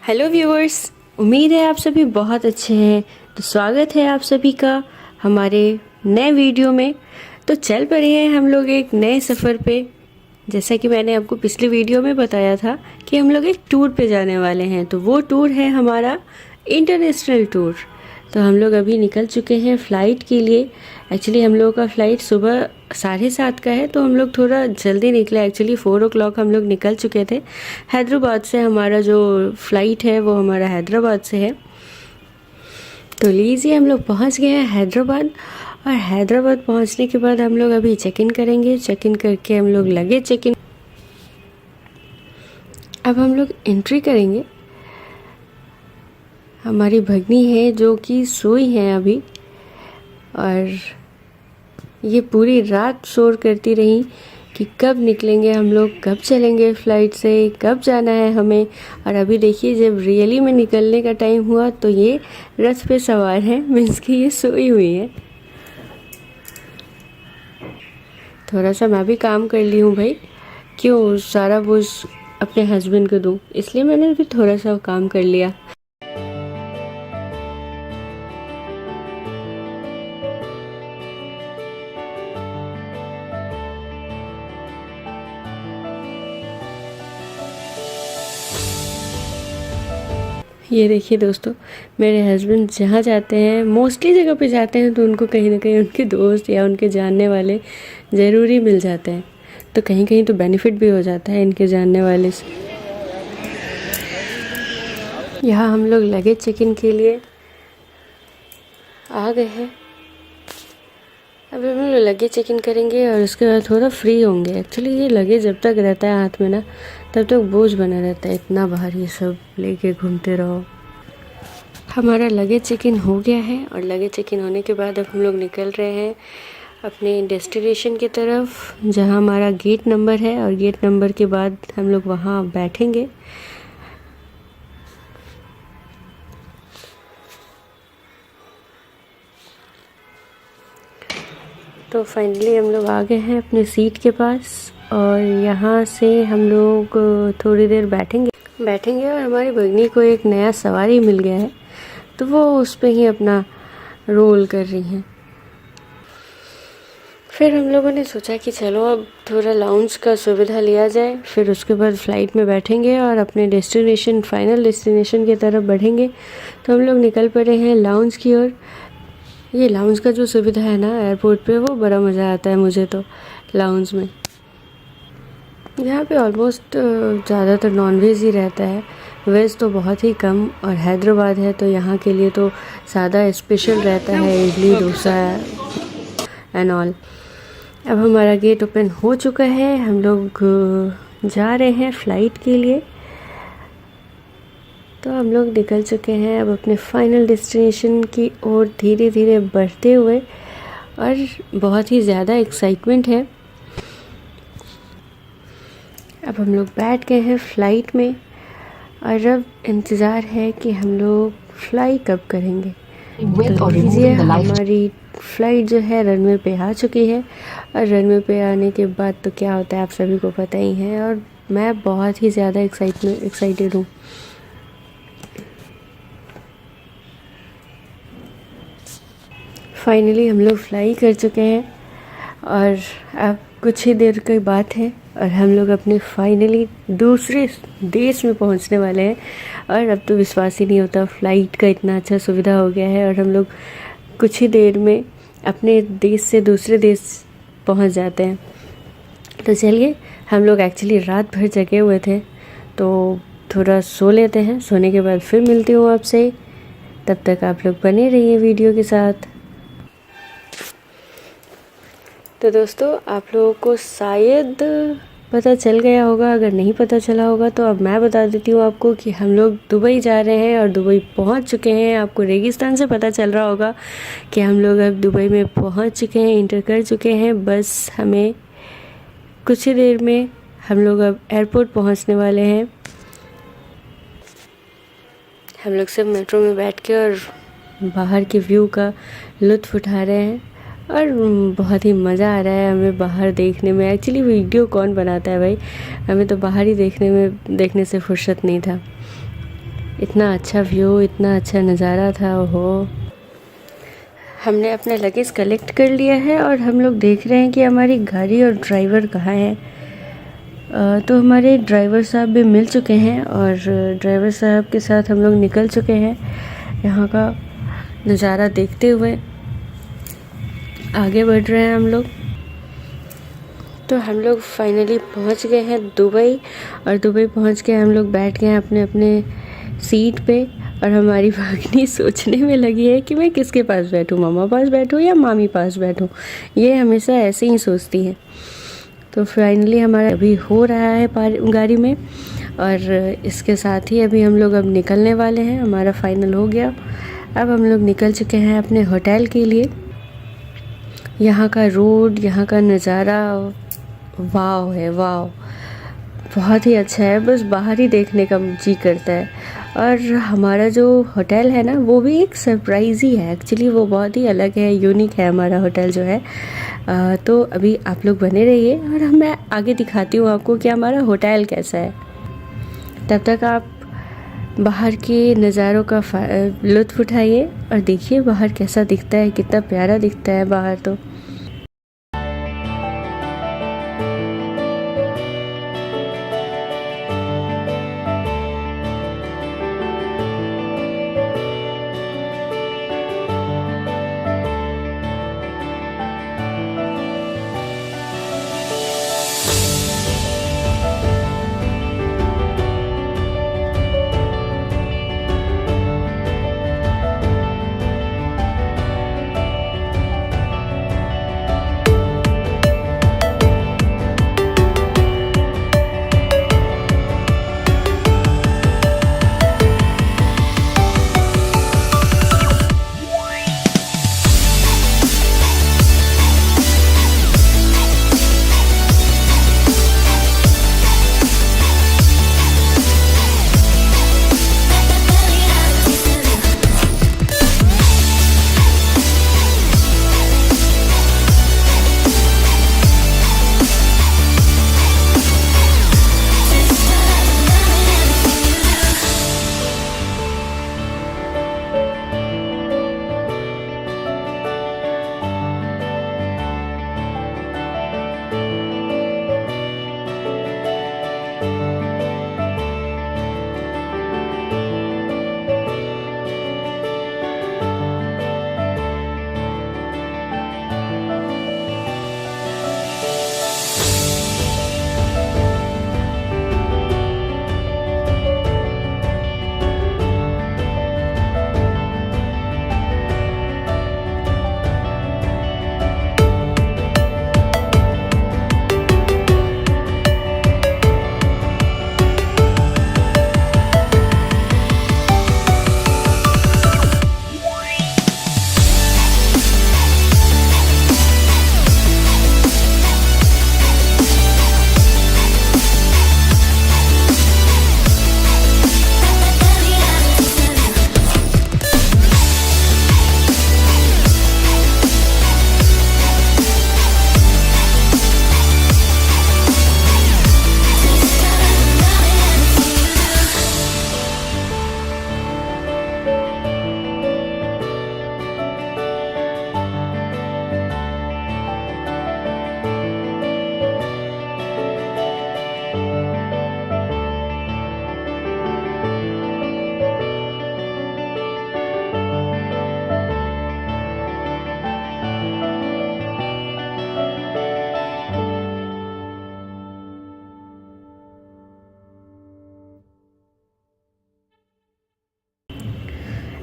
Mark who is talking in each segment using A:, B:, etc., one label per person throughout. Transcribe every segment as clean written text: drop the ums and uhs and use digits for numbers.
A: Hello viewers, उम्मीद है आप सभी बहुत अच्छे हैं। तो स्वागत है आप सभी का हमारे नए वीडियो में। तो चल पड़े हैं हम लोग एक नए सफ़र पे। जैसा कि मैंने आपको पिछले वीडियो में बताया था कि हम लोग एक टूर पे जाने वाले हैं। तो वो टूर है हमारा इंटरनेशनल टूर। तो हम लोग अभी निकल चुके हैं फ़्लाइट के लिए। एक्चुअली हम लोगों का फ़्लाइट सुबह 7:30 का है, तो हम लोग थोड़ा जल्दी निकले। एक्चुअली 4 o'clock हम लोग निकल चुके थे हैदराबाद से। हमारा जो फ़्लाइट है वो हमारा हैदराबाद से है। तो लीजिए, हम लोग पहुंच गए हैं हैदराबाद। और हैदराबाद पहुंचने के बाद हम लोग अभी चेक इन करेंगे। चेक इन करके हम लोग लगेज चेक इन। अब हम लोग एंट्री करेंगे। हमारी भगनी है जो कि सोई है अभी, और ये पूरी रात शोर करती रही कि कब निकलेंगे हम लोग, कब चलेंगे फ़्लाइट से, कब जाना है हमें। और अभी देखिए, जब रियली में निकलने का टाइम हुआ तो ये रथ पे सवार है, मीन्स कि ये सोई हुई है। थोड़ा सा मैं भी काम कर ली हूँ भाई, क्यों सारा बोझ अपने हस्बैंड को दूँ, इसलिए मैंने भी थोड़ा सा काम कर लिया। ये देखिए दोस्तों, मेरे हस्बैंड जहाँ जाते हैं, मोस्टली जगह पे जाते हैं, तो उनको कहीं ना कहीं उनके दोस्त या उनके जानने वाले ज़रूरी मिल जाते हैं। तो कहीं कहीं तो बेनिफिट भी हो जाता है इनके जानने वाले से। यहाँ हम लोग लगेज चेक इन के लिए आ गए हैं। अभी हम लोग लगेज चेक इन करेंगे और उसके बाद थोड़ा फ्री होंगे। एक्चुअली ये लगेज जब तक रहता है हाथ में ना, तब तक बोझ बना रहता है। इतना भारी सब लेके घूमते रहो। हमारा लगेज चेक इन हो गया है, और लगेज चेक इन होने के बाद अब हम लोग निकल रहे हैं अपने डेस्टिनेशन की तरफ, जहां हमारा गेट नंबर है। और गेट नंबर के बाद हम लोग वहां बैठेंगे। तो फाइनली हम लोग आ गए हैं अपने सीट के पास, और यहाँ से हम लोग थोड़ी देर बैठेंगे। और हमारी भगनी को एक नया सवारी मिल गया है, तो वो उस पे ही अपना रोल कर रही हैं। फिर हम लोगों ने सोचा कि चलो अब थोड़ा लाउंज का सुविधा लिया जाए। फिर उसके बाद फ़्लाइट में बैठेंगे और अपने फाइनल डेस्टिनेशन की तरफ बढ़ेंगे। तो हम लोग निकल पड़े हैं लाउंज की ओर। ये लाउंज का जो सुविधा है ना एयरपोर्ट पे, वो बड़ा मज़ा आता है मुझे तो लाउंज में। यहाँ पे ऑलमोस्ट ज़्यादातर नॉनवेज ही रहता है, वेज तो बहुत ही कम। और हैदराबाद है तो यहाँ के लिए तो सादा स्पेशल रहता है, इडली डोसा एंड ऑल। अब हमारा गेट ओपन हो चुका है। हम लोग जा रहे हैं फ़्लाइट के लिए। तो हम लोग निकल चुके हैं अब अपने फाइनल डेस्टिनेशन की ओर धीरे धीरे बढ़ते हुए, और बहुत ही ज़्यादा एक्साइटमेंट है। अब हम लोग बैठ गए हैं फ़्लाइट में, और अब इंतज़ार है कि हम लोग फ्लाई कब करेंगे। तो लीजिए, हमारी फ़्लाइट जो है रनवे पे आ चुकी है। और रनवे पे आने के बाद तो क्या होता है आप सभी को पता ही है, और मैं बहुत ही ज़्यादा एक्साइटेड हूँ। फाइनली हम लोग फ्लाई कर चुके हैं, और अब कुछ ही देर की बात है और हम लोग अपने फाइनली दूसरे देश में पहुंचने वाले हैं। और अब तो विश्वास ही नहीं होता, फ़्लाइट का इतना अच्छा सुविधा हो गया है, और हम लोग कुछ ही देर में अपने देश से दूसरे देश पहुंच जाते हैं। तो चलिए, हम लोग एक्चुअली रात भर जगे हुए थे, तो थोड़ा सो लेते हैं। सोने के बाद फिर मिलती हूँ आपसे। तब तक आप लोग बने रहिए वीडियो के साथ। तो दोस्तों, आप लोगों को शायद पता चल गया होगा, अगर नहीं पता चला होगा तो अब मैं बता देती हूँ आपको कि हम लोग दुबई जा रहे हैं और दुबई पहुँच चुके हैं। आपको रेगिस्तान से पता चल रहा होगा कि हम लोग अब दुबई में पहुँच चुके हैं, इंटर कर चुके हैं। बस हमें कुछ ही देर में हम लोग अब एयरपोर्ट पहुँचने वाले हैं। हम लोग सब मेट्रो में बैठ के और बाहर के व्यू का लुत्फ़ उठा रहे हैं, और बहुत ही मज़ा आ रहा है हमें बाहर देखने में। एक्चुअली वीडियो कौन बनाता है भाई, हमें तो बाहर ही देखने से फुर्सत नहीं था। इतना अच्छा व्यू, इतना अच्छा नज़ारा था। ओहो, हमने अपना लगेज कलेक्ट कर लिया है और हम लोग देख रहे हैं कि हमारी गाड़ी और ड्राइवर कहाँ है। तो हमारे ड्राइवर साहब भी मिल चुके हैं और ड्राइवर साहब के साथ हम लोग निकल चुके हैं। यहाँ का नज़ारा देखते हुए आगे बढ़ रहे हैं हम लोग। तो हम लोग फाइनली पहुँच गए हैं दुबई, और दुबई पहुँच के हम लोग बैठ गए हैं अपने अपने सीट पे। और हमारी भागनी सोचने में लगी है कि मैं किसके पास बैठूं, मामा पास बैठूं या मामी पास बैठूं। ये हमेशा ऐसे ही सोचती है। तो फाइनली हमारा अभी हो रहा है गाड़ी में, और इसके साथ ही अभी हम लोग अब निकलने वाले हैं। हमारा फाइनल हो गया। अब हम लोग निकल चुके हैं अपने होटल के लिए। यहाँ का रोड, यहाँ का नज़ारा वाव है, वाव, बहुत ही अच्छा है। बस बाहर ही देखने का जी करता है। और हमारा जो होटल है ना, वो भी एक सरप्राइज़ ही है एक्चुअली। वो बहुत ही अलग है, यूनिक है हमारा होटल जो है। तो अभी आप लोग बने रहिए और मैं आगे दिखाती हूँ आपको कि हमारा होटल कैसा है। तब तक आप बाहर के नज़ारों का लुत्फ़ उठाइए और देखिए बाहर कैसा दिखता है, कितना प्यारा दिखता है बाहर। तो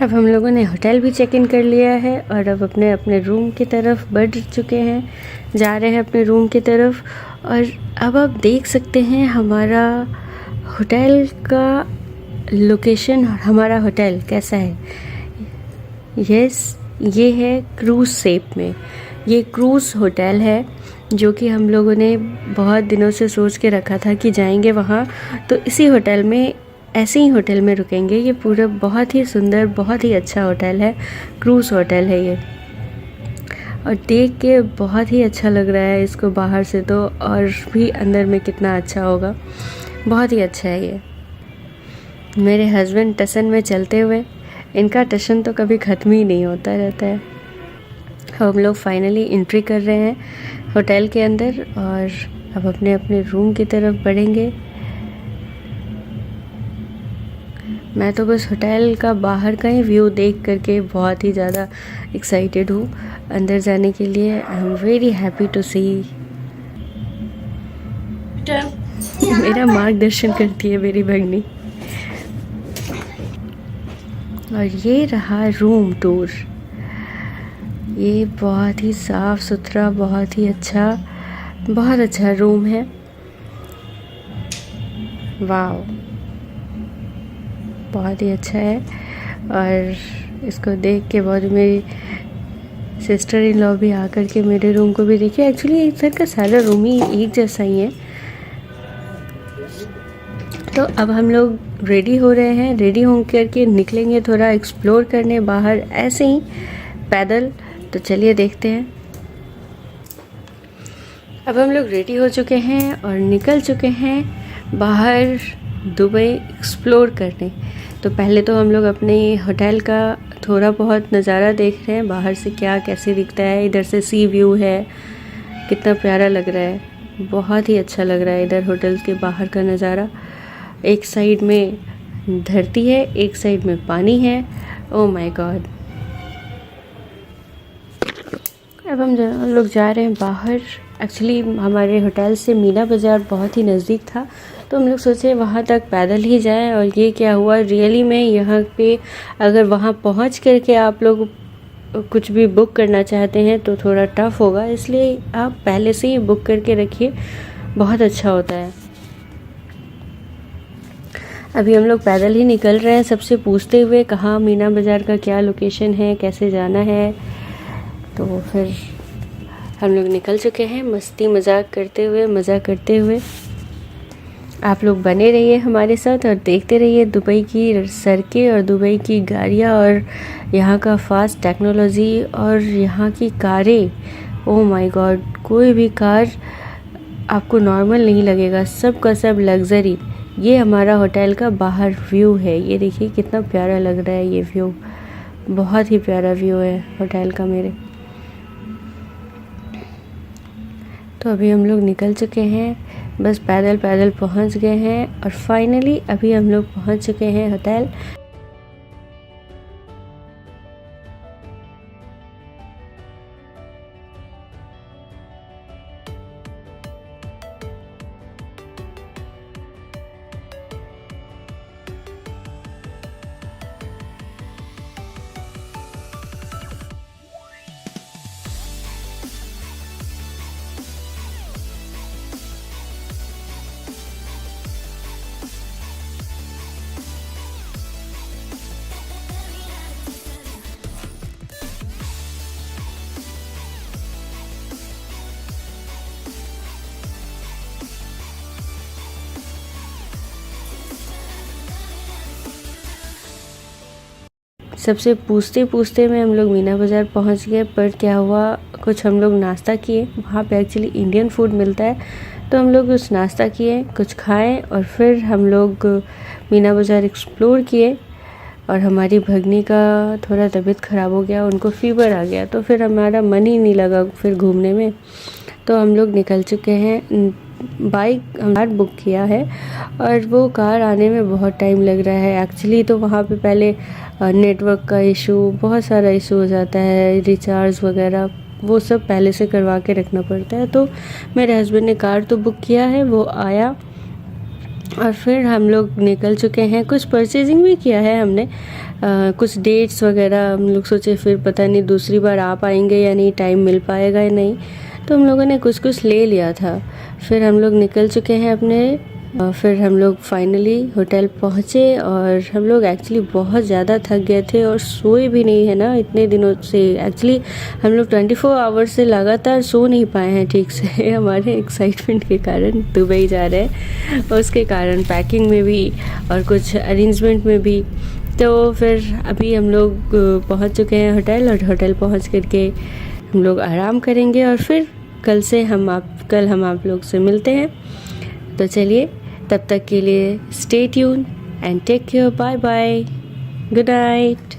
A: अब हम लोगों ने होटल भी चेक इन कर लिया है और अब अपने अपने रूम की तरफ बढ़ चुके हैं, जा रहे हैं अपने रूम की तरफ। और अब आप देख सकते हैं हमारा होटल का लोकेशन और हमारा होटल कैसा है। यस, ये है क्रूज़ शेप में। ये क्रूज़ होटल है जो कि हम लोगों ने बहुत दिनों से सोच के रखा था कि जाएंगे वहाँ, तो इसी होटल में, ऐसे ही होटल में रुकेंगे। ये पूरा बहुत ही सुंदर, बहुत ही अच्छा होटल है, क्रूज़ होटल है ये। और देख के बहुत ही अच्छा लग रहा है इसको बाहर से, तो और भी अंदर में कितना अच्छा होगा। बहुत ही अच्छा है ये। मेरे हस्बैंड टसन में चलते हुए, इनका टसन तो कभी ख़त्म ही नहीं होता रहता है। हम लोग फाइनली एंट्री कर रहे हैं होटल के अंदर और अब अपने अपने रूम की तरफ बढ़ेंगे। मैं तो बस होटल का बाहर का ही व्यू देख करके बहुत ही ज़्यादा एक्साइटेड हूँ अंदर जाने के लिए। I am very happy to see. मेरा मार्गदर्शन करती है मेरी भगनी। और ये रहा रूम टूर। ये बहुत ही साफ़ सुथरा, बहुत ही अच्छा रूम है। वाव, बहुत ही अच्छा है। और इसको देख के बहुत, मेरी सिस्टर इन लॉ भी आकर के मेरे रूम को भी देखिए। एक्चुअली इधर का सारा रूम ही एक जैसा ही है। तो अब हम लोग रेडी हो रहे हैं। रेडी हो करके निकलेंगे थोड़ा एक्सप्लोर करने बाहर, ऐसे ही पैदल। तो चलिए देखते हैं। अब हम लोग रेडी हो चुके हैं और निकल चुके हैं बाहर दुबई एक्सप्लोर करने। तो पहले तो हम लोग अपने होटल का थोड़ा बहुत नज़ारा देख रहे हैं, बाहर से क्या कैसे दिखता है। इधर से सी व्यू है, कितना प्यारा लग रहा है, बहुत ही अच्छा लग रहा है इधर होटल के बाहर का नज़ारा। एक साइड में धरती है, एक साइड में पानी है। Oh my God. अब हम लोग जा रहे हैं बाहर। एक्चुअली हमारे होटल से मीना बाज़ार बहुत ही नज़दीक था, तो हम लोग सोचे वहाँ तक पैदल ही जाएं। और ये क्या हुआ रियली में, यहाँ पे अगर वहाँ पहुँच करके आप लोग कुछ भी बुक करना चाहते हैं तो थोड़ा टफ़ होगा, इसलिए आप पहले से ही बुक करके रखिए, बहुत अच्छा होता है। अभी हम लोग पैदल ही निकल रहे हैं, सबसे पूछते हुए कहाँ मीना बाज़ार का क्या लोकेशन है, कैसे जाना है। तो फिर हम लोग निकल चुके हैं मस्ती मजाक करते हुए, मज़ा करते हुए। आप लोग बने रहिए हमारे साथ और देखते रहिए दुबई की सड़कें और दुबई की गाड़ियाँ और यहाँ का फास्ट टेक्नोलॉजी और यहाँ की कारें। ओह माय गॉड, कोई भी कार आपको नॉर्मल नहीं लगेगा, सब का सब लग्जरी। ये हमारा होटल का बाहर व्यू है, ये देखिए कितना प्यारा लग रहा है ये व्यू, बहुत ही प्यारा व्यू है होटल का मेरे। तो अभी हम लोग निकल चुके हैं, बस पैदल पैदल पहुंच गए हैं और फाइनली अभी हम लोग पहुंच चुके हैं होटल। सबसे पूछते पूछते में हम लोग मीना बाज़ार पहुंच गए। पर क्या हुआ, कुछ हम लोग नाश्ता किए, वहाँ पे एक्चुअली इंडियन फूड मिलता है, तो हम लोग उस नाश्ता किए, कुछ खाएं और फिर हम लोग मीना बाज़ार एक्सप्लोर किए। और हमारी भगनी का थोड़ा तबीयत ख़राब हो गया, उनको फीवर आ गया, तो फिर हमारा मन ही नहीं लगा फिर घूमने में। तो हम लोग निकल चुके हैं। बाइक हम कार बुक किया है और वो कार आने में बहुत टाइम लग रहा है। एक्चुअली तो वहाँ पे पहले नेटवर्क का इशू, बहुत सारा इशू हो जाता है, रिचार्ज वगैरह वो सब पहले से करवा के रखना पड़ता है। तो मेरे हस्बैंड ने कार तो बुक किया है, वो आया और फिर हम लोग निकल चुके हैं। कुछ परचेजिंग भी किया है हमने, कुछ डेट्स वगैरह हम लोग सोचे फिर पता नहीं दूसरी बार आ पाएंगे या नहीं, टाइम मिल पाएगा या नहीं, तो हम लोगों ने कुछ कुछ ले लिया था। फिर हम लोग निकल चुके हैं अपने। फिर हम लोग फाइनली होटल पहुँचे और हम लोग एक्चुअली बहुत ज़्यादा थक गए थे और सोए भी नहीं है ना इतने दिनों से। एक्चुअली हम लोग 24 आवर्स से लगातार सो नहीं पाए हैं ठीक से हमारे एक्साइटमेंट के कारण, दुबई जा रहे हैं उसके कारण, पैकिंग में भी और कुछ अरेंजमेंट में भी। तो फिर अभी हम लोग पहुँच चुके हैं होटल और होटल पहुँच करके हम लोग आराम करेंगे और फिर कल हम आप लोग से मिलते हैं। तो चलिए, तब तक के लिए stay tune, and take care. Bye bye. Good night.